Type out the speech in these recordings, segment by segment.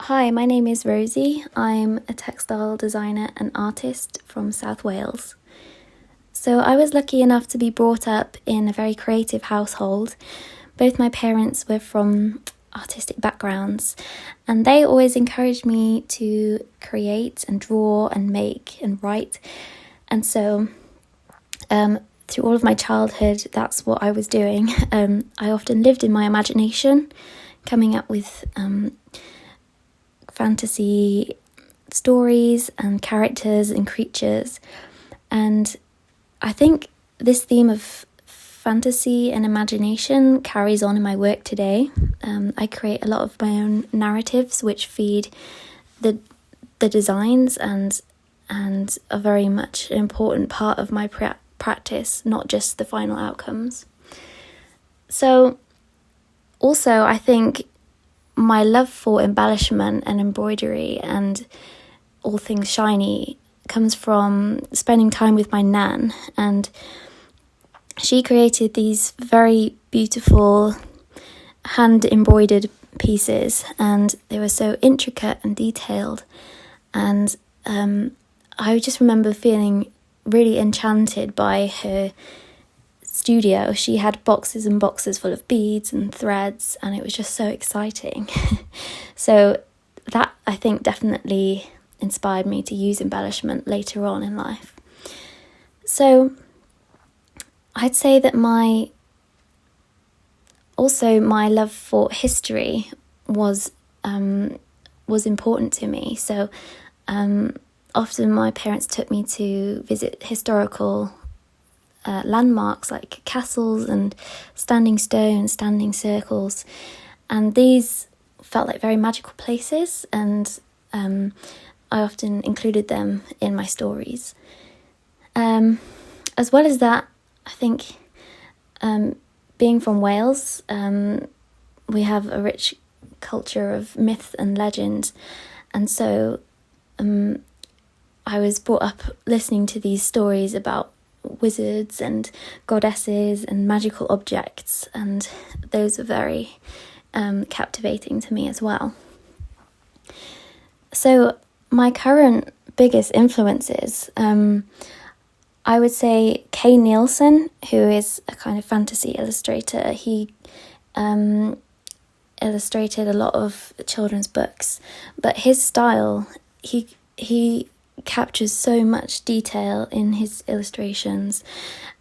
Hi, my name is Rosie. I'm a textile designer and artist from South Wales. So I was lucky enough to be brought up in a very creative household. Both my parents were from artistic backgrounds, and they always encouraged me to create and draw and make and write. And so through all of my childhood, that's what I was doing. I often lived in my imagination, coming up with fantasy stories and characters and creatures. And I think this theme of fantasy and imagination carries on in my work today. I create a lot of my own narratives which feed the designs and are very much an important part of my practice, not just the final outcomes. So also I think my love for embellishment and embroidery and all things shiny comes from spending time with my nan, and she created these very beautiful hand embroidered pieces, and they were so intricate and detailed, and I just remember feeling really enchanted by her studio. She had boxes and boxes full of beads and threads, and it was just so exciting. So that, I think, definitely inspired me to use embellishment later on in life. So I'd say that my love for history was important to me. So often my parents took me to visit historical landmarks like castles and standing stones, standing circles, and these felt like very magical places, and I often included them in my stories. As well as that, I think being from Wales, we have a rich culture of myth and legend, and so I was brought up listening to these stories about wizards and goddesses and magical objects, and those are very captivating to me as well. So my current biggest influences, I would say Kay Nielsen, who is a kind of fantasy illustrator. He illustrated a lot of children's books, but his style, he captures so much detail in his illustrations,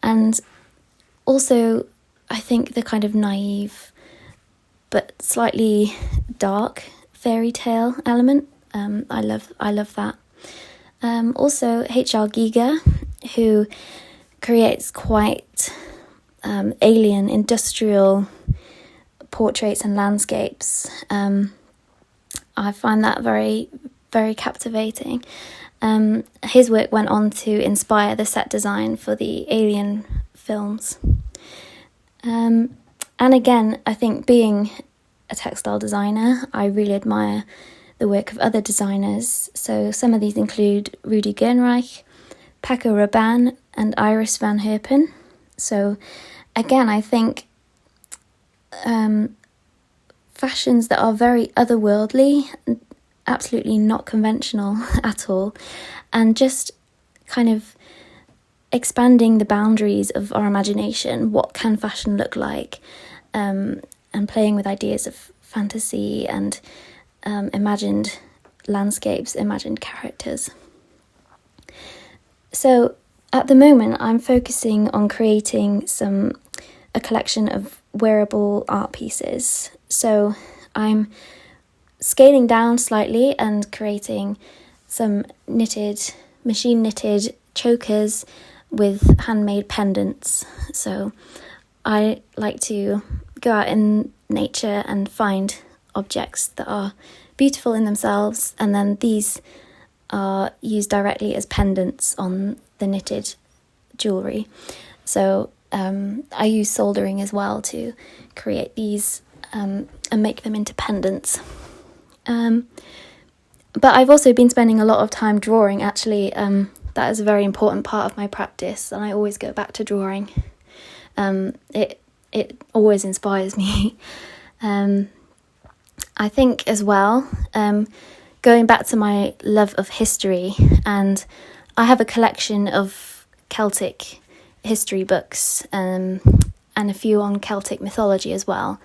and also I think the kind of naive but slightly dark fairy tale element, I love that. Also H.R. Giger, who creates quite alien industrial portraits and landscapes. I find that very, very captivating. His work went on to inspire the set design for the Alien films. And again, I think being a textile designer, I really admire the work of other designers. So some of these include Rudy Gernreich, Paco Rabanne, and Iris van Herpen. So again, I think fashions that are very otherworldly, absolutely not conventional at all, and just kind of expanding the boundaries of our imagination. What can fashion look like? And playing with ideas of fantasy and imagined landscapes, imagined characters. So at the moment, I'm focusing on creating a collection of wearable art pieces. So I'm scaling down slightly and creating some machine knitted chokers with handmade pendants. So I like to go out in nature and find objects that are beautiful in themselves, and then these are used directly as pendants on the knitted jewellery. So I use soldering as well to create these and make them into pendants. But I've also been spending a lot of time drawing, actually. That is a very important part of my practice, and I always go back to drawing. It always inspires me. I think as well, going back to my love of history, and I have a collection of Celtic history books, and a few on Celtic mythology as well.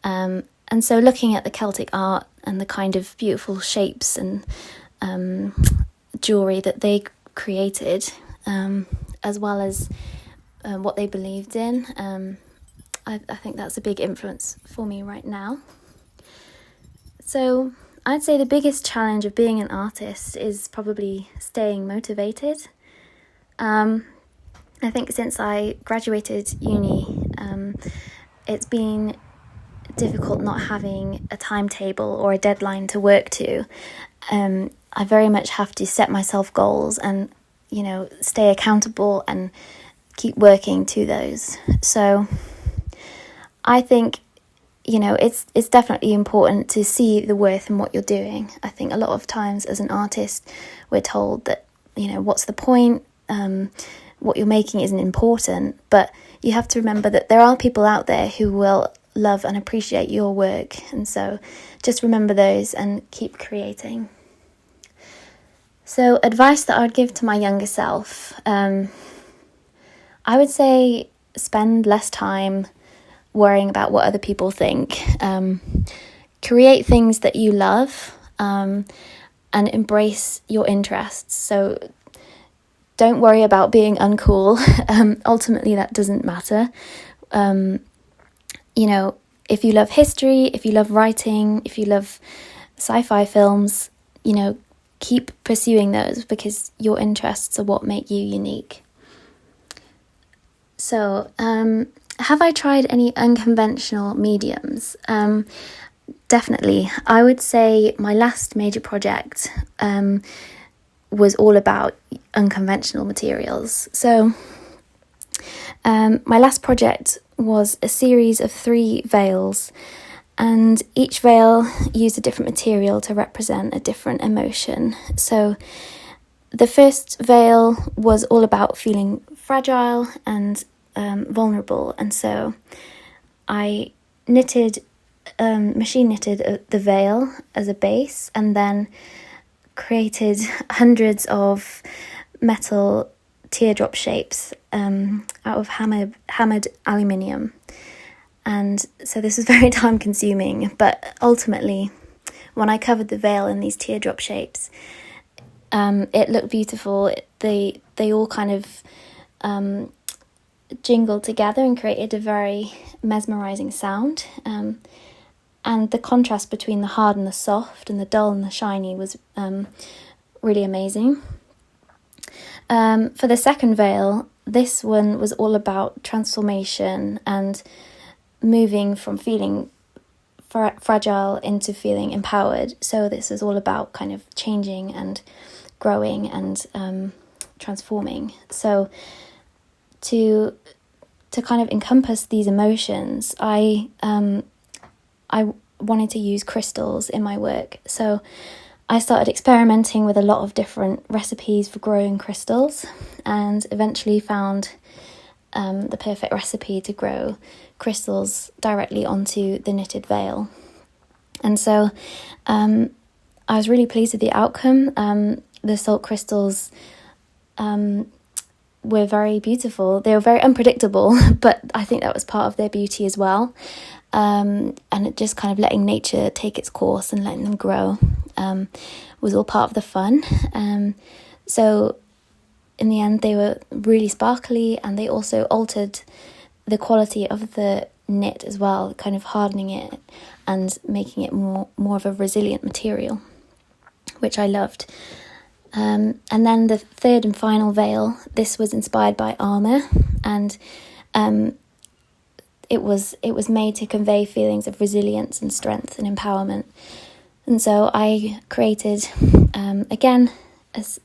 And so looking at the Celtic art and the kind of beautiful shapes and jewellery that they created, as well as what they believed in, I think that's a big influence for me right now. So I'd say the biggest challenge of being an artist is probably staying motivated. I think since I graduated uni, it's been difficult not having a timetable or a deadline to work to. I very much have to set myself goals and, stay accountable and keep working to those. So I think, it's definitely important to see the worth in what you're doing. I think a lot of times as an artist, we're told that, what's the point? What you're making isn't important, but you have to remember that there are people out there who will love and appreciate your work, and so just remember those and keep creating. So advice that I would give to my younger self, I would say spend less time worrying about what other people think. Create things that you love, and embrace your interests. So don't worry about being uncool. Ultimately, that doesn't matter. If you love history, if you love writing, if you love sci-fi films, keep pursuing those, because your interests are what make you unique. So, have I tried any unconventional mediums? Definitely. I would say my last major project was all about unconventional materials. So my last project was a series of 3 veils, and each veil used a different material to represent a different emotion. So the first veil was all about feeling fragile and vulnerable, and so I machine knitted the veil as a base, and then created hundreds of metal teardrop shapes out of hammered aluminium. And so this was very time consuming, but ultimately when I covered the veil in these teardrop shapes, it looked beautiful. They all kind of jingled together and created a very mesmerizing sound. And the contrast between the hard and the soft and the dull and the shiny was really amazing. For the second veil, this one was all about transformation and moving from feeling fragile into feeling empowered. So this is all about kind of changing and growing and transforming. So to kind of encompass these emotions, I wanted to use crystals in my work. So I started experimenting with a lot of different recipes for growing crystals, and eventually found the perfect recipe to grow crystals directly onto the knitted veil. And so I was really pleased with the outcome. The salt crystals were very beautiful. They were very unpredictable, but I think that was part of their beauty as well. And it just kind of letting nature take its course and letting them grow was all part of the fun. So in the end, they were really sparkly, and they also altered the quality of the knit as well, kind of hardening it and making it more of a resilient material, which I loved. And then the third and final veil, this was inspired by armour, and it was made to convey feelings of resilience and strength and empowerment. And so I created, again, as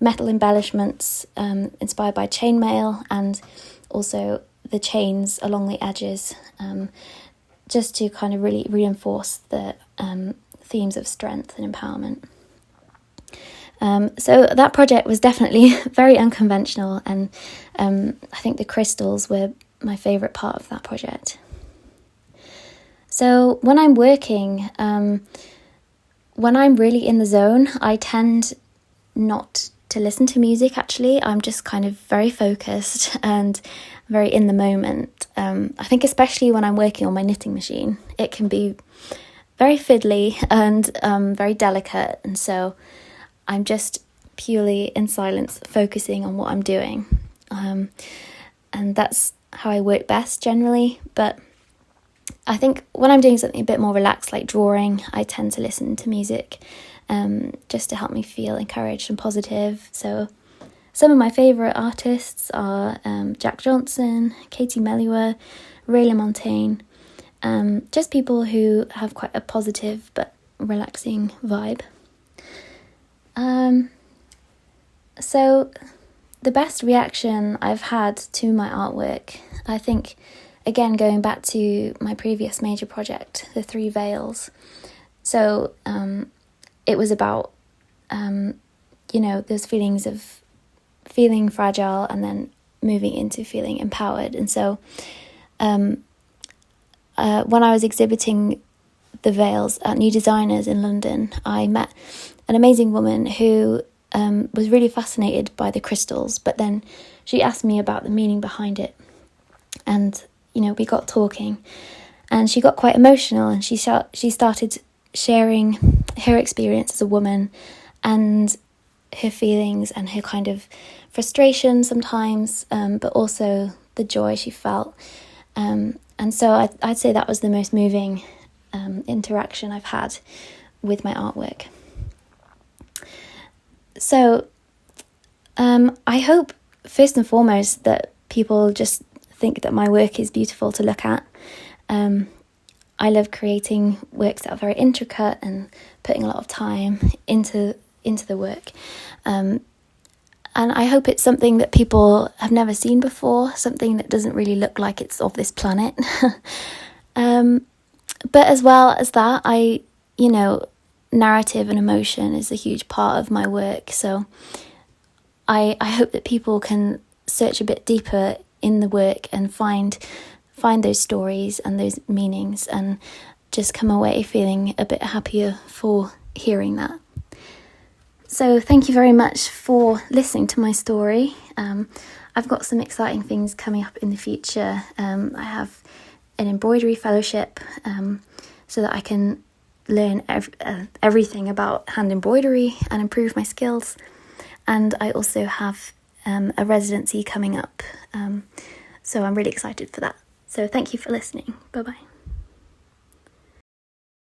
metal embellishments inspired by chainmail, and also the chains along the edges, just to kind of really reinforce the themes of strength and empowerment. So that project was definitely very unconventional, and I think the crystals were my favourite part of that project. So when I'm working, when I'm really in the zone, I tend not to listen to music, actually. I'm just kind of very focused and very in the moment. I think especially when I'm working on my knitting machine, it can be very fiddly and very delicate. And so I'm just purely in silence, focusing on what I'm doing. And that's how I work best generally. But I think when I'm doing something a bit more relaxed, like drawing, I tend to listen to music just to help me feel encouraged and positive. So some of my favourite artists are Jack Johnson, Katie Melua, Ray LaMontagne, just people who have quite a positive but relaxing vibe. So the best reaction I've had to my artwork, I think, again, going back to my previous major project, The Three Veils. So it was about, those feelings of feeling fragile and then moving into feeling empowered. And so when I was exhibiting the veils at New Designers in London, I met an amazing woman who was really fascinated by the crystals, but then she asked me about the meaning behind it. And, we got talking and she got quite emotional, and she started sharing her experience as a woman and her feelings and her kind of frustration sometimes, but also the joy she felt. And so I'd say that was the most moving interaction I've had with my artwork. So I hope, first and foremost, that people just think that my work is beautiful to look at. I love creating works that are very intricate and putting a lot of time into the work. And I hope it's something that people have never seen before, something that doesn't really look like it's of this planet. But as well as that, narrative and emotion is a huge part of my work. So I hope that people can search a bit deeper in the work and find those stories and those meanings, and just come away feeling a bit happier for hearing that. So thank you very much for listening to my story. I've got some exciting things coming up in the future. I have an embroidery fellowship so that I can learn everything about hand embroidery and improve my skills. And I also have a residency coming up. So I'm really excited for that. So thank you for listening. Bye-bye.